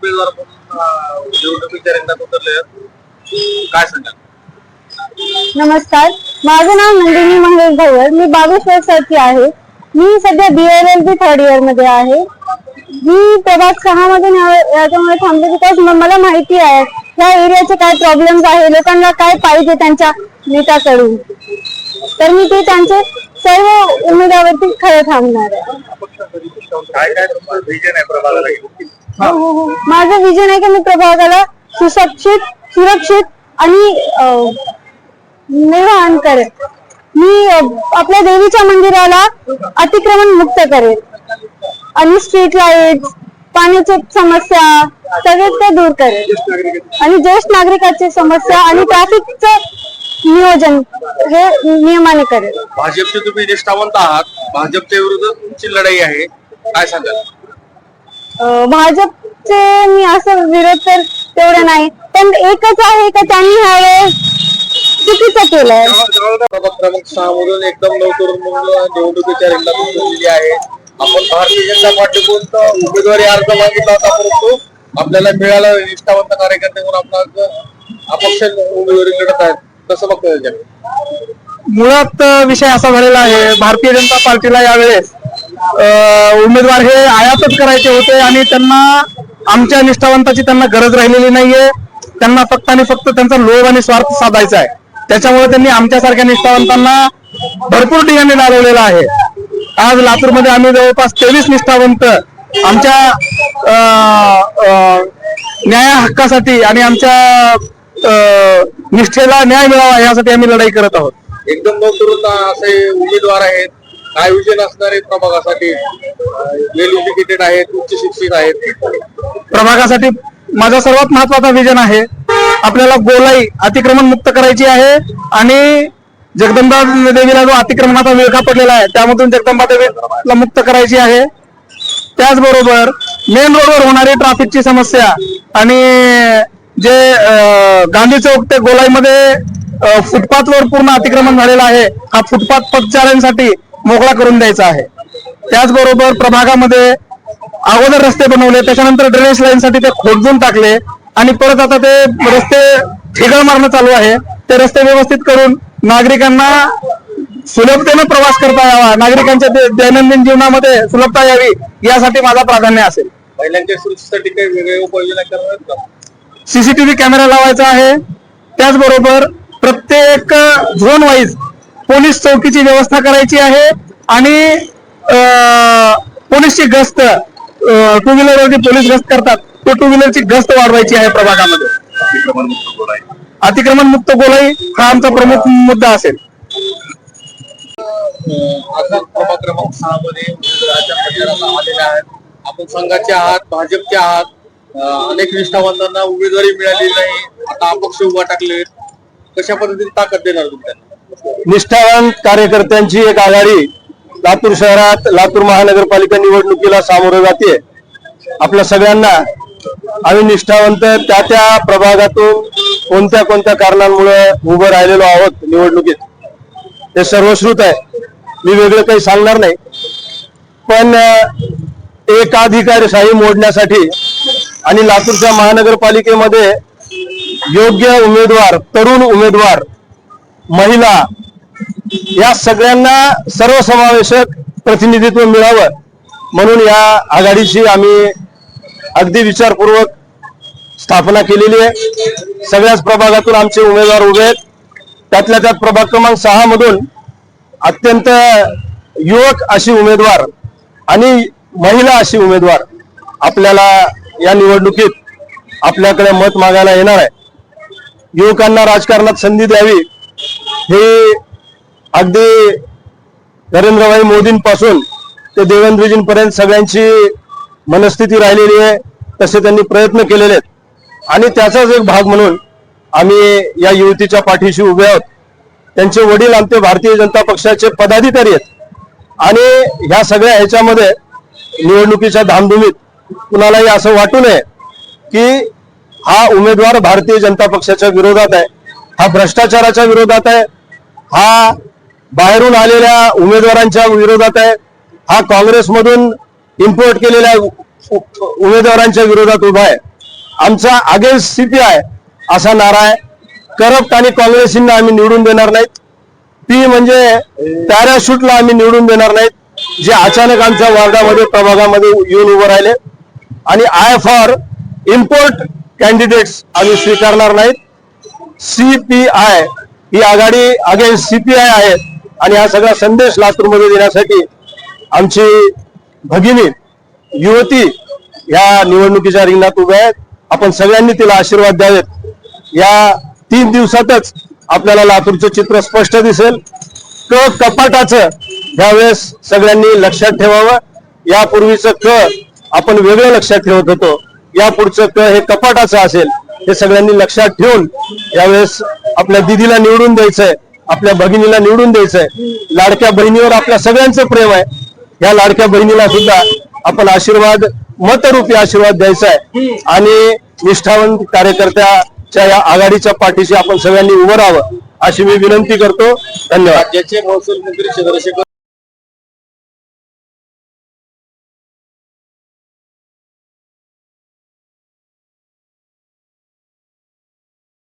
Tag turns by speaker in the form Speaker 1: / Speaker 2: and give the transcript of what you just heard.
Speaker 1: उमेदवार म्हणून निवडणुकीच्या रिंगणात उतरले आहेत. काय सांगाल?
Speaker 2: नमस्कार, माझं नाव नंदिनी महेश भवर. मी 22 वर्षाची आहे. मी सध्या BLLB थर्ड इयर मध्ये आहे. मी प्रभाग 6 मधून याच्यामुळे थांबले बिकॉज मला माहिती आहे या एरियाचे काय प्रॉब्लेम्स आहे, लोकांना काय पाहिजे त्यांच्या नेत्याकडून. तर मी ते त्यांचे सर्व उमेदवारावरती खरं थांबणार आहे.
Speaker 1: काय काय तुमचं विजन आहे प्रभागाला?
Speaker 2: माझं विजन आहे की मी प्रभागाला सुरक्षित आणि निर्वहन करेन. मी आपल्या देवीच्या मंदिराला अतिक्रमण मुक्त करेन आणि स्ट्रीट लाईट, पाण्याची समस्या सगळे ते दूर करेन आणि ज्येष्ठ नागरिकांची समस्या आणि ट्रॅफिकचं नियोजन हे नियमाने करेल.
Speaker 1: भाजपचे तुम्ही निष्ठावंत आहात, भाजपच्या विरुद्ध तुमची लढाई आहे, काय सांगाल?
Speaker 2: भाजपचे मी असं विरोध तर तेवढं नाही, पण एकच आहे का त्यांनी ह्यावेळेस चुकीचं केलंय.
Speaker 1: प्रभाग क्रमांक 6 मधून एकदम लवकर निवडणुकीच्या रिंगणात उतरलेली आहे. आपण भारतीय जनता पार्टीकडून उमेदवारी अर्ज मागितला होता, परंतु आपल्याला मिळाला. निष्ठावंत कार्यकर्ते म्हणून आपण अपक्ष उमेदवारी लढत आहेत, कसं बघतो त्याच्याकडे?
Speaker 3: मुळात विषय असा झालेला आहे, भारतीय जनता पार्टीला यावेळेस उमेदवार हे आयातच करायचे होते आणि त्यांना आमच्या निष्ठावंताची त्यांना गरज राहिलेली नाहीये. त्यांना फक्त आणि फक्त त्यांचा लोभ आणि स्वार्थ साधायचा आहे. त्याच्यामुळे त्यांनी आमच्यासारख्या निष्ठावंतांना भरपूर ठिकाणी लावलेला आहे. आज लातूरमध्ये आम्ही जवळपास 23 निष्ठावंत आमच्या न्याय हक्कासाठी आणि आमच्या निष्ठेला न्याय मिळावा यासाठी आम्ही लढाई करत आहोत.
Speaker 1: एकदम लवकर असे उमेदवार आहेत, काय विजन असणारे प्रभागासाठी? वेल एज्युकेटेड आहेत, उच्च शिक्षित आहेत.
Speaker 3: प्रभागासाठी माझा सर्वात महत्वाचा विजन आहे, आपल्याला गोलाई अतिक्रमण मुक्त करायची आहे आणि जगदंबा देवीला जो अतिक्रमणाचा विळखा पडलेला आहे त्यामधून जगदंबा देवीला मुक्त करायची आहे. त्याचबरोबर मेन रोडवर होणारी ट्रॅफिकची समस्या आणि जे गांधी चौक ते गोलाईमध्ये फुटपाथवर पूर्ण अतिक्रमण झालेलं आहे, हा फुटपाथ पदचाऱ्यांसाठी मोकळा करून द्यायचा आहे. त्याचबरोबर प्रभागामध्ये अगोदर रस्ते बनवले, त्याच्यानंतर ड्रेनेज लाईनसाठी ते खोदून टाकले आणि परत आता ते रस्ते ठिगळ मारणं चालू आहे. ते रस्ते व्यवस्थित करून नागरिकांना सुलभतेने प्रवास करता यावा, नागरिकांच्या दैनंदिन जीवनामध्ये सुलभता यावी यासाठी माझा प्राधान्य असेल.
Speaker 1: महिलांच्या सुरक्षेसाठी काही वेगळे उपाययोजना करणार का?
Speaker 3: CCTV कॅमेरा लावायचा आहे. त्याचबरोबर प्रत्येक झोन वाईज पोलीस चौकीची व्यवस्था करायची आहे आणि पोलीसची गस्त, टू व्हीलरवरती पोलीस गस्त करतात, तो टू व्हीलरची गस्त वाढवायची आहे प्रभागामध्ये. अतिक्रमण मुक्त गोलाई हा आमचा प्रमुख मुद्दा असेल.
Speaker 1: प्रभाग क्रमांक 6 मध्ये उमेदवाराच्या प्रचाराला आलेल्या आहेत. आपण संघाचे आहात, भाजपचे आहात. अनेक निष्ठावंतांना उमेदवारी मिळाली नाही, आता अपक्ष उभा टाकले. कशा पद्धतीने ताकद देणार तुम्ही?
Speaker 3: निष्ठावान कार्यकर्त्यांची एक आघाडी लातूर शहरात लातूर महानगरपालिका निवडणुकीला सामोरं जाते. आपल्या सगळ्यांना आम्ही निष्ठावंत त्या प्रभागातून कोणत्या कोणत्या कारणांमुळे उभं राहिलेलो आहोत निवडणुकीत ते सर्वश्रुत आहे. मी वेगळं काही सांगणार नाही, पण एकाधिकारशाही मोडण्यासाठी आणि लातूरच्या महानगरपालिकेमध्ये योग्य उमेदवार, तरुण उमेदवार, महिला या सगळ्यांना सर्वसमावेशक प्रतिनिधित्व मिळावं म्हणून या आघाडीची आम्ही अगदी विचारपूर्वक स्थापना केलेली आहे. सगळ्याच प्रभागातून आमचे उमेदवार उभे आहेत. त्यातल्या त्यात प्रभाग क्रमांक 6 मधून अत्यंत युवक अशी उमेदवार आणि महिला अशी उमेदवार आपल्याला या निवडणुकीत आपल्याकडे मत मागायला येणार आहे. युवकांना राजकारणात संधी द्यावी हे अगदी नरेंद्रभाई मोदींपासून ते देवेंद्रजींपर्यंत सगळ्यांची मनस्थिती राहिलेली आहे. तसे त्यांनी प्रयत्न केलेले आहेत आणि त्याचाच एक भाग म्हणून आम्ही या युवतीच्या पाठीशी उभे आहोत. त्यांचे वडील आमचे भारतीय जनता पक्षाचे पदाधिकारी आहेत आणि ह्या सगळ्या ह्याच्यामध्ये निवडणुकीच्या धामधुमीत कुणालाही असं वाटू नये की हा उमेदवार भारतीय जनता पक्षाच्या विरोधात आहे, हा भ्रष्टाचाराच्या विरोधात आहे, हा बाहेरून आलेल्या उमेदवारांच्या विरोधात आहे, हा काँग्रेसमधून इम्पोर्ट केलेल्या उमेदवारांच्या विरोधात उभा आहे. आमचा अगेन्स्ट सीपीआय असा नारा आहे. करप्ट आणि काँग्रेसींना आम्ही निवडून देणार नाहीत. पी म्हणजे पॅराशूटला आम्ही निवडून देणार नाहीत, जे अचानक आमच्या वार्डामध्ये प्रभागामध्ये येऊन उभं राहिले. आणि आय फॉर इम्पोर्ट कॅन्डिडेट्स आम्ही स्वीकारणार नाहीत. सीपीआय ही आघाडी अगेन्स्ट सीपीआय आहे. आणि हा सगळा संदेश लातूरमध्ये देण्यासाठी आमची भगिनी युवती या निवडणुकीच्या रिंगणात उभ्या आहेत. आपण सगळ्यांनी तिला आशीर्वाद द्यावेत. या 3 दिवसातच आपल्याला लातूरचं चित्र स्पष्ट दिसेल. कपाटाचं यावेळेस सगळ्यांनी लक्षात ठेवावं. यापूर्वीचं आपण वेगळं लक्षात ठेवत होतो, यापुढचं हे कपाटाचं असेल हे सगळ्यांनी लक्षात ठेवून यावेळेस आपल्या दिदीला निवडून द्यायचंय, आपल्या भगिनीला निवडून द्यायचंय. लाडक्या बहिणीवर आपल्या सगळ्यांचं प्रेम आहे. या लाडक्या बहिणीला सुद्धा आपण आशीर्वाद, मतरूपी आशीर्वाद द्यायचा आहे. आणि निष्ठावंत कार्यकर्त्याच्या या आघाडीच्या पाठीशी आपण सगळ्यांनी उभं राहावं अशी मी विनंती करतो. धन्यवाद.
Speaker 1: राज्याचे महसूल मंत्री चंद्रशेखर